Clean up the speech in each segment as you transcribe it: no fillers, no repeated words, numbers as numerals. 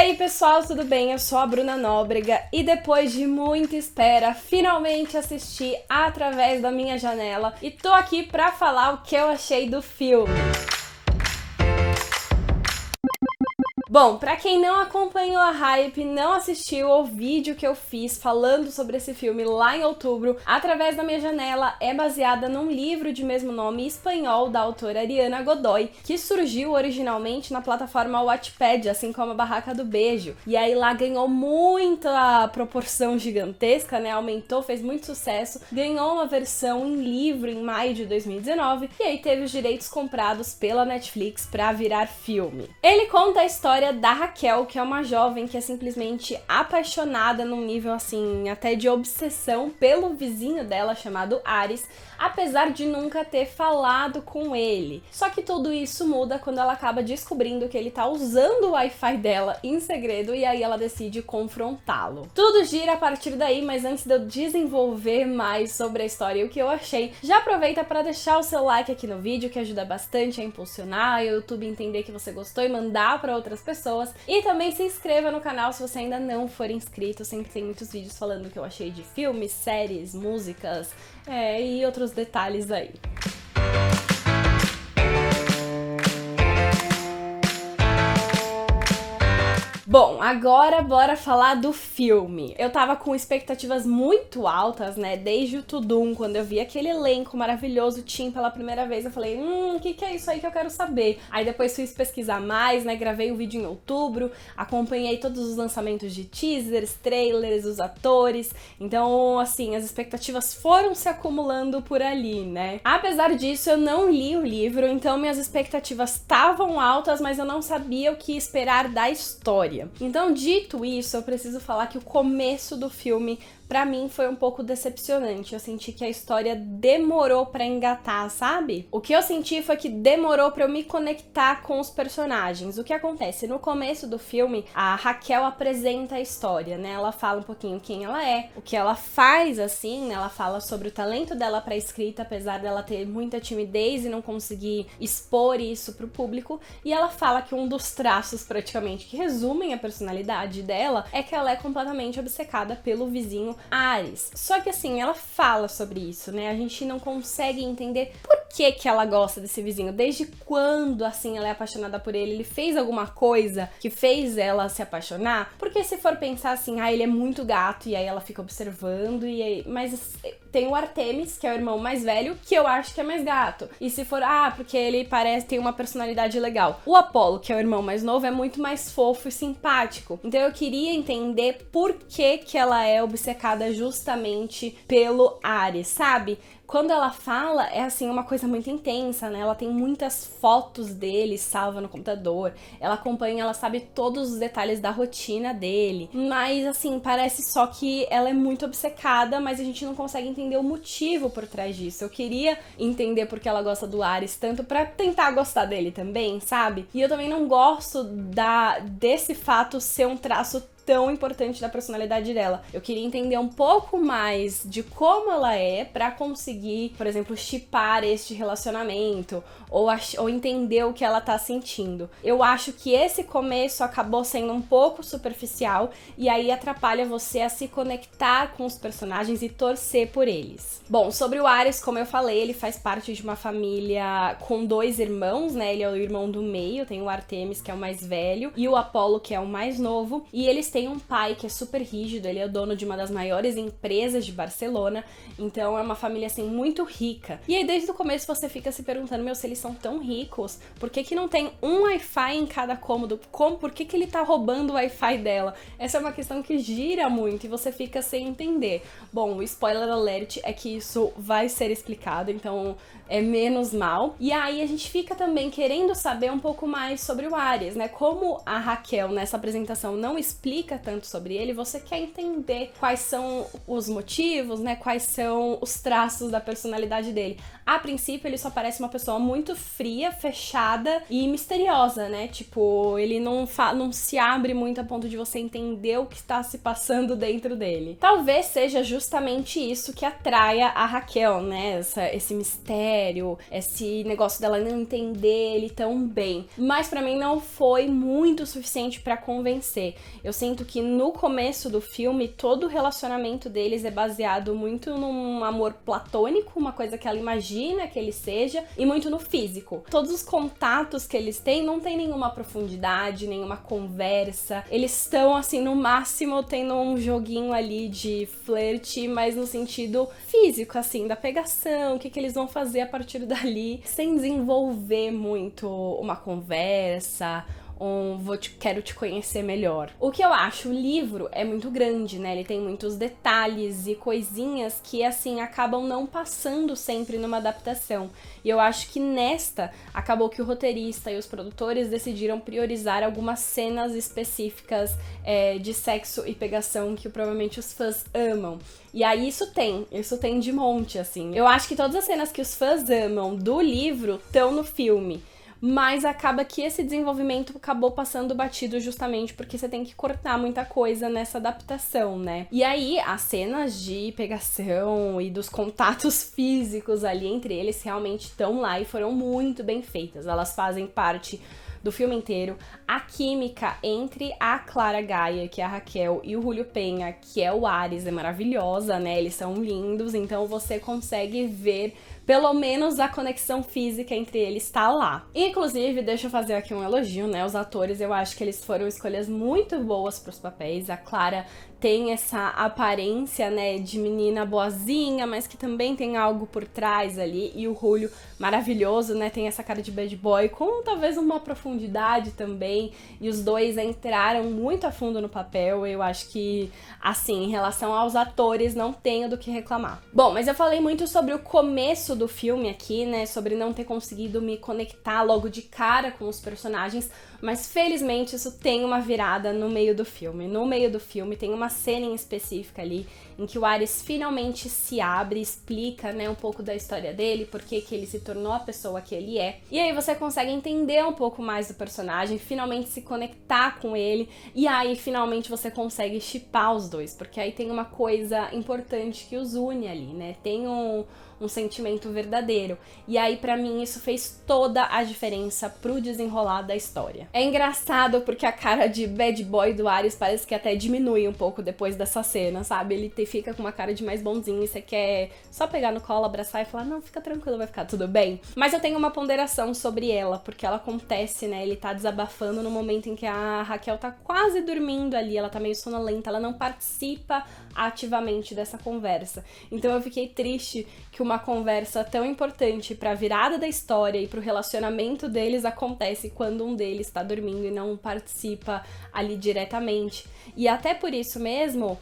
aí pessoal, tudo bem? Eu sou a Bruna Nóbrega e depois de muita espera, finalmente assisti Através da Minha Janela e tô aqui pra falar o que eu achei do filme. Bom, pra quem não acompanhou a hype, não assistiu o vídeo que eu fiz falando sobre esse filme lá em outubro, Através da Minha Janela é baseada num livro de mesmo nome espanhol da autora Ariana Godoy, que surgiu originalmente na plataforma Wattpad, assim como a Barraca do Beijo. E aí lá ganhou muita proporção gigantesca, né? Aumentou, fez muito sucesso, ganhou uma versão em livro em maio de 2019 e aí teve os direitos comprados pela Netflix pra virar filme. Ele conta a história da Raquel, que é uma jovem que é simplesmente apaixonada num nível assim, até de obsessão pelo vizinho dela chamado Ares, apesar de nunca ter falado com ele. Só que tudo isso muda quando ela acaba descobrindo que ele tá usando o Wi-Fi dela em segredo e aí ela decide confrontá-lo. Tudo gira a partir daí, mas antes de eu desenvolver mais sobre a história e o que eu achei, já aproveita para deixar o seu like aqui no vídeo, que ajuda bastante a impulsionar, o YouTube entender que você gostou e mandar para outras pessoas. E também se inscreva no canal se você ainda não for inscrito, sempre tem muitos vídeos falando o que eu achei de filmes, séries, músicas e outros detalhes aí. Bom, agora bora falar do filme. Eu tava com expectativas muito altas, né, desde o Tudum, quando eu vi aquele elenco maravilhoso, Tim, pela primeira vez, eu falei, o que é isso aí que eu quero saber? Aí depois fui pesquisar mais, né, gravei o vídeo em outubro, acompanhei todos os lançamentos de teasers, trailers, os atores, então, assim, as expectativas foram se acumulando por ali, né. Apesar disso, eu não li o livro, então minhas expectativas estavam altas, mas eu não sabia o que esperar da história. Então, dito isso, eu preciso falar que o começo do filme, pra mim, foi um pouco decepcionante. Eu senti que a história demorou pra engatar, sabe? O que eu senti foi que demorou pra eu me conectar com os personagens. O que acontece? No começo do filme, a Raquel apresenta a história, né? Ela fala um pouquinho quem ela é, o que ela faz, assim, né? Ela fala sobre o talento dela pra escrita, apesar dela ter muita timidez e não conseguir expor isso pro público. E ela fala que um dos traços, praticamente, que resumem a personalidade dela é que ela é completamente obcecada pelo vizinho Ares. Só que assim, ela fala sobre isso, né? A gente não consegue entender por que ela gosta desse vizinho, desde quando assim ela é apaixonada por ele, ele fez alguma coisa que fez ela se apaixonar? Porque se for pensar assim, ele é muito gato e aí ela fica observando e aí... Mas tem o Artemis, que é o irmão mais velho, que eu acho que é mais gato. E se for, porque ele parece ter uma personalidade legal. O Apolo, que é o irmão mais novo, é muito mais fofo e simpático. Então eu queria entender por que ela é obcecada justamente pelo Ares, sabe? Quando ela fala, é assim, uma coisa muito intensa, né? Ela tem muitas fotos dele salva no computador, ela acompanha, ela sabe todos os detalhes da rotina dele, mas assim, parece só que ela é muito obcecada, mas a gente não consegue entender o motivo por trás disso. Eu queria entender porque ela gosta do Ares, tanto pra tentar gostar dele também, sabe? E eu também não gosto desse fato ser um traço tão importante da personalidade dela. Eu queria entender um pouco mais de como ela é pra conseguir, por exemplo, shippar este relacionamento ou entender o que ela tá sentindo. Eu acho que esse começo acabou sendo um pouco superficial e aí atrapalha você a se conectar com os personagens e torcer por eles. Bom, sobre o Ares, como eu falei, ele faz parte de uma família com 2 irmãos, né? Ele é o irmão do meio, tem o Artemis, que é o mais velho, e o Apolo, que é o mais novo, e eles têm um pai que é super rígido, ele é o dono de uma das maiores empresas de Barcelona, então é uma família assim muito rica. E aí desde o começo você fica se perguntando, meu, se eles são tão ricos, por que não tem um Wi-Fi em cada cômodo? Por que ele tá roubando o Wi-Fi dela? Essa é uma questão que gira muito e você fica sem entender. Bom, o spoiler alert é que isso vai ser explicado, então é menos mal. E aí a gente fica também querendo saber um pouco mais sobre o Ares, né? Como a Raquel nessa apresentação não explica explica tanto sobre ele, você quer entender quais são os motivos, né? Quais são os traços da personalidade dele. A princípio, ele só parece uma pessoa muito fria, fechada e misteriosa, né? Tipo, ele não se abre muito a ponto de você entender o que está se passando dentro dele. Talvez seja justamente isso que atraia a Raquel, né? Esse mistério, esse negócio dela não entender ele tão bem. Mas pra mim não foi muito o suficiente pra convencer. Eu sinto que no começo do filme, todo o relacionamento deles é baseado muito num amor platônico, uma coisa que ela imagina que ele seja, e muito no físico. Todos os contatos que eles têm não tem nenhuma profundidade, nenhuma conversa. Eles estão, assim, no máximo tendo um joguinho ali de flerte, mas no sentido físico, assim, da pegação, o que eles vão fazer a partir dali, sem desenvolver muito uma conversa, quero te conhecer melhor. O que eu acho, o livro é muito grande, né? Ele tem muitos detalhes e coisinhas que, assim, acabam não passando sempre numa adaptação. E eu acho que nesta, acabou que o roteirista e os produtores decidiram priorizar algumas cenas específicas de sexo e pegação que provavelmente os fãs amam. E aí isso tem de monte, assim. Eu acho que todas as cenas que os fãs amam do livro estão no filme. Mas acaba que esse desenvolvimento acabou passando batido justamente porque você tem que cortar muita coisa nessa adaptação, né? E aí, as cenas de pegação e dos contatos físicos ali entre eles realmente estão lá e foram muito bem feitas. Elas fazem parte do filme inteiro. A química entre a Clara Gaia, que é a Raquel, e o Julio Penha, que é o Ares, é maravilhosa, né? Eles são lindos, então você consegue ver pelo menos a conexão física entre eles tá lá. Inclusive, deixa eu fazer aqui um elogio, né? Os atores, eu acho que eles foram escolhas muito boas pros papéis. A Clara tem essa aparência, né, de menina boazinha, mas que também tem algo por trás ali. E o Julio, maravilhoso, né? Tem essa cara de bad boy com talvez uma profundidade também. E os dois entraram muito a fundo no papel. Eu acho que, assim, em relação aos atores, não tenho do que reclamar. Bom, mas eu falei muito sobre o começo do filme aqui, né, sobre não ter conseguido me conectar logo de cara com os personagens, mas felizmente isso tem uma virada no meio do filme. No meio do filme tem uma cena em específica ali em que o Ares finalmente se abre, explica, né, um pouco da história dele, por que ele se tornou a pessoa que ele é. E aí você consegue entender um pouco mais do personagem, finalmente se conectar com ele, e aí finalmente você consegue shippar os dois, porque aí tem uma coisa importante que os une ali, né? Tem um sentimento verdadeiro. E aí, pra mim, isso fez toda a diferença pro desenrolar da história. É engraçado porque a cara de bad boy do Ares parece que até diminui um pouco depois dessa cena, sabe? Ele fica com uma cara de mais bonzinho e você quer só pegar no colo, abraçar e falar, não, fica tranquilo, vai ficar tudo bem. Mas eu tenho uma ponderação sobre ela, porque ela acontece, né? Ele tá desabafando no momento em que a Raquel tá quase dormindo ali, ela tá meio sonolenta, ela não participa ativamente dessa conversa. Então eu fiquei triste que uma conversa tão importante pra virada da história e pro relacionamento deles acontece quando um deles tá dormindo e não participa ali diretamente. E até por isso mesmo,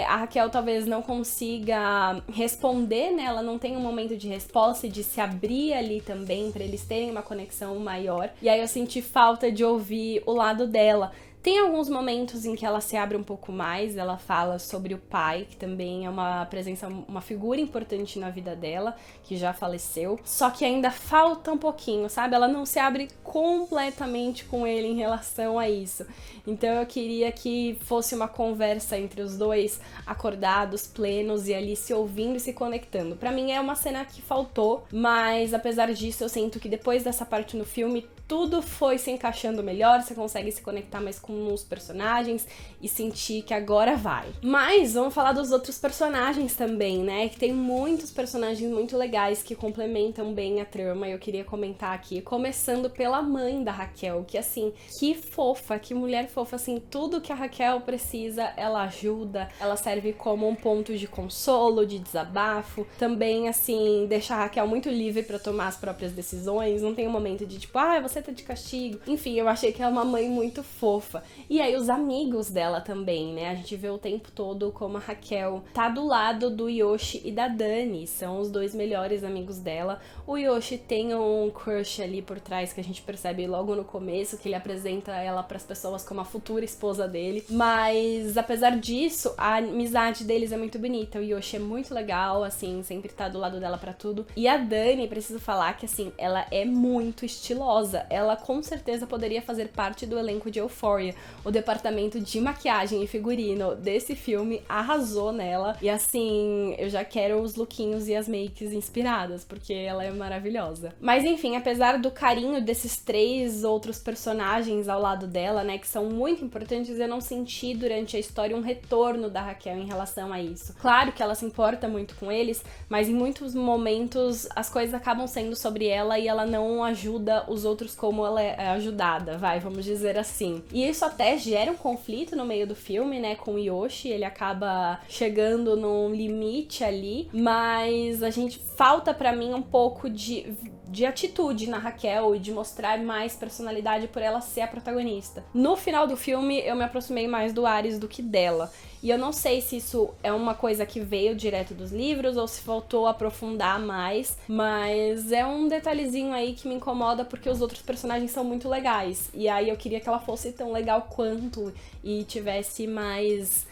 a Raquel talvez não consiga responder, né? Ela não tem um momento de resposta e de se abrir ali também pra eles terem uma conexão maior. E aí eu senti falta de ouvir o lado dela. Tem alguns momentos em que ela se abre um pouco mais, ela fala sobre o pai, que também é uma presença, uma figura importante na vida dela, que já faleceu, só que ainda falta um pouquinho, sabe? Ela não se abre completamente com ele em relação a isso. Então eu queria que fosse uma conversa entre os dois, acordados, plenos e ali se ouvindo e se conectando. Pra mim é uma cena que faltou, mas apesar disso eu sinto que depois dessa parte no filme, tudo foi se encaixando melhor, você consegue se conectar mais com os personagens e sentir que agora vai. Mas vamos falar dos outros personagens também, né? Que tem muitos personagens muito legais que complementam bem a trama e eu queria comentar aqui, começando pela mãe da Raquel, que assim, que fofa, que mulher fofa, assim, tudo que a Raquel precisa, ela ajuda, ela serve como um ponto de consolo, de desabafo, também assim, deixa a Raquel muito livre pra tomar as próprias decisões, não tem um momento de tipo, você tá de castigo. Enfim, eu achei que ela é uma mãe muito fofa. E aí os amigos dela também, né? A gente vê o tempo todo como a Raquel tá do lado do Yoshi e da Dani, são os dois melhores amigos dela. O Yoshi tem um crush ali por trás que a gente percebe logo no começo, que ele apresenta ela pras pessoas como a futura esposa dele. Mas apesar disso, a amizade deles é muito bonita. O Yoshi é muito legal, assim, sempre tá do lado dela pra tudo. E a Dani, preciso falar que, assim, ela é muito estilosa. Ela com certeza poderia fazer parte do elenco de Euphoria. O departamento de maquiagem e figurino desse filme arrasou nela. E assim, eu já quero os lookinhos e as makes inspiradas, porque ela é maravilhosa. Mas enfim, apesar do carinho desses 3 outros personagens ao lado dela, né, que são muito importantes, eu não senti durante a história um retorno da Raquel em relação a isso. Claro que ela se importa muito com eles, mas em muitos momentos as coisas acabam sendo sobre ela e ela não ajuda os outros como ela é ajudada, vamos dizer assim. E isso até gera um conflito no meio do filme, né, com o Yoshi, ele acaba chegando num limite ali, mas a gente falta pra mim um pouco de atitude na Raquel e de mostrar mais personalidade por ela ser a protagonista. No final do filme, eu me aproximei mais do Ares do que dela. E eu não sei se isso é uma coisa que veio direto dos livros ou se faltou aprofundar mais, mas é um detalhezinho aí que me incomoda porque os outros personagens são muito legais. E aí eu queria que ela fosse tão legal quanto e tivesse mais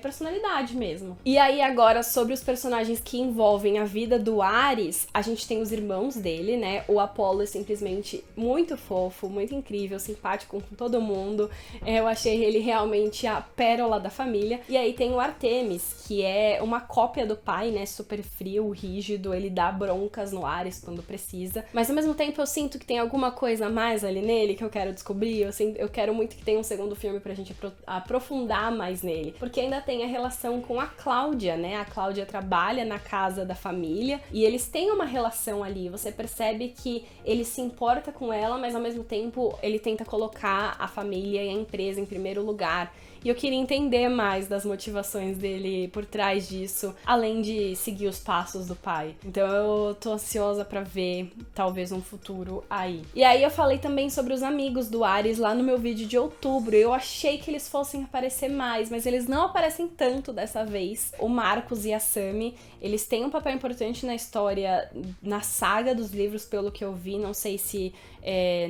personalidade mesmo. E aí agora, sobre os personagens que envolvem a vida do Ares, a gente tem os irmãos dele, né? O Apollo é simplesmente muito fofo, muito incrível, simpático com todo mundo. Eu achei ele realmente a pérola da família. E aí tem o Artemis, que é uma cópia do pai, né? Super frio, rígido, ele dá broncas no Ares quando precisa. Mas ao mesmo tempo eu sinto que tem alguma coisa a mais ali nele que eu quero descobrir. Eu quero muito que tenha um segundo filme pra gente aprofundar mais nele. Porque ainda tem a relação com a Cláudia, né? A Cláudia trabalha na casa da família e eles têm uma relação ali. Você percebe que ele se importa com ela, mas ao mesmo tempo ele tenta colocar a família e a empresa em primeiro lugar. E eu queria entender mais das motivações dele por trás disso, além de seguir os passos do pai. Então eu tô ansiosa pra ver, talvez, um futuro aí. E aí eu falei também sobre os amigos do Ares lá no meu vídeo de outubro. Eu achei que eles fossem aparecer mais, mas eles não aparecem tanto dessa vez. O Marcos e a Sammy, eles têm um papel importante na história, na saga dos livros, pelo que eu vi. Não sei se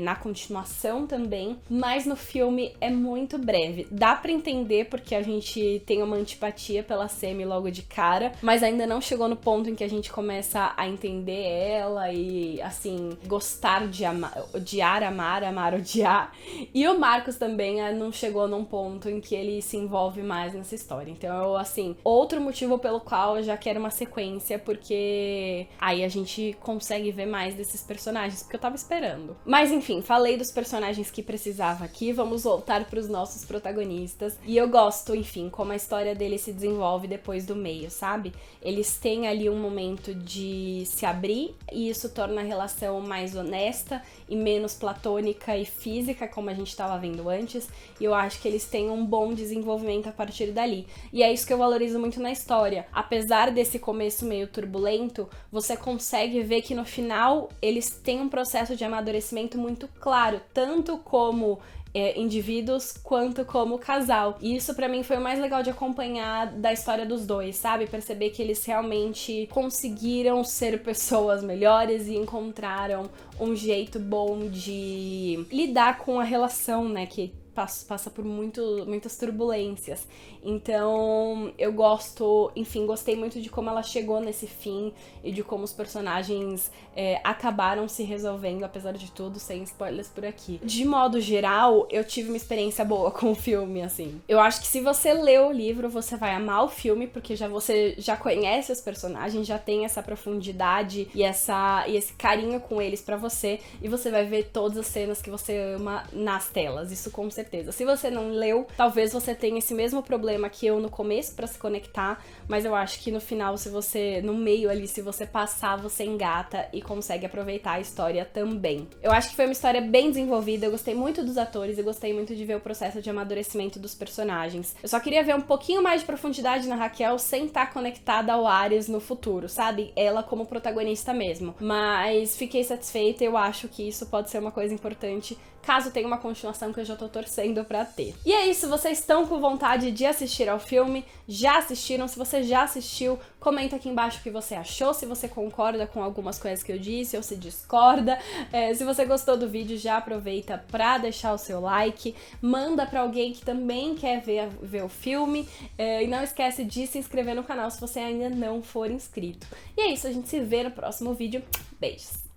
na continuação também, mas no filme é muito breve. Dá pra entender porque a gente tem uma antipatia pela Sammy logo de cara, mas ainda não chegou no ponto em que a gente começa a entender ela e, assim, gostar de amar, odiar, amar, odiar. E o Marcos também não chegou num ponto em que ele se envolve mais nessa história. Então, assim, outro motivo pelo qual eu já quero uma sequência, porque aí a gente consegue ver mais desses personagens, porque eu tava esperando. Mas enfim, falei dos personagens que precisava aqui, vamos voltar pros nossos protagonistas. E eu gosto, enfim, como a história deles se desenvolve depois do meio, sabe? Eles têm ali um momento de se abrir e isso torna a relação mais honesta e menos platônica e física, como a gente estava vendo antes. E eu acho que eles têm um bom desenvolvimento a partir dali. E é isso que eu valorizo muito na história. Apesar desse começo meio turbulento, você consegue ver que no final eles têm um processo de amadurecimento muito claro, tanto como indivíduos quanto como casal. E isso pra mim foi o mais legal de acompanhar da história dos dois, sabe? Perceber que eles realmente conseguiram ser pessoas melhores e encontraram um jeito bom de lidar com a relação, né? Que passa por muitas turbulências. Então, eu gostei muito de como ela chegou nesse fim e de como os personagens acabaram se resolvendo, apesar de tudo, sem spoilers por aqui. De modo geral, eu tive uma experiência boa com o filme, assim. Eu acho que se você leu o livro, você vai amar o filme, porque você já conhece os personagens, já tem essa profundidade e esse carinho com eles pra você, e você vai ver todas as cenas que você ama nas telas, isso com certeza. certeza. Se você não leu, talvez você tenha esse mesmo problema que eu no começo pra se conectar, mas eu acho que no final, se você, no meio ali, se você passar, você engata e consegue aproveitar a história também. Eu acho que foi uma história bem desenvolvida, eu gostei muito dos atores e gostei muito de ver o processo de amadurecimento dos personagens. Eu só queria ver um pouquinho mais de profundidade na Raquel sem estar conectada ao Ares no futuro, sabe? Ela como protagonista mesmo. Mas fiquei satisfeita e eu acho que isso pode ser uma coisa importante caso tenha uma continuação, que eu já tô torcendo pra ter. E é isso, vocês estão com vontade de assistir ao filme? Já assistiram? Se você já assistiu, comenta aqui embaixo o que você achou, se você concorda com algumas coisas que eu disse ou se discorda. Se você gostou do vídeo, já aproveita pra deixar o seu like, manda pra alguém que também quer ver o filme, e não esquece de se inscrever no canal se você ainda não for inscrito. E é isso, a gente se vê no próximo vídeo. Beijos!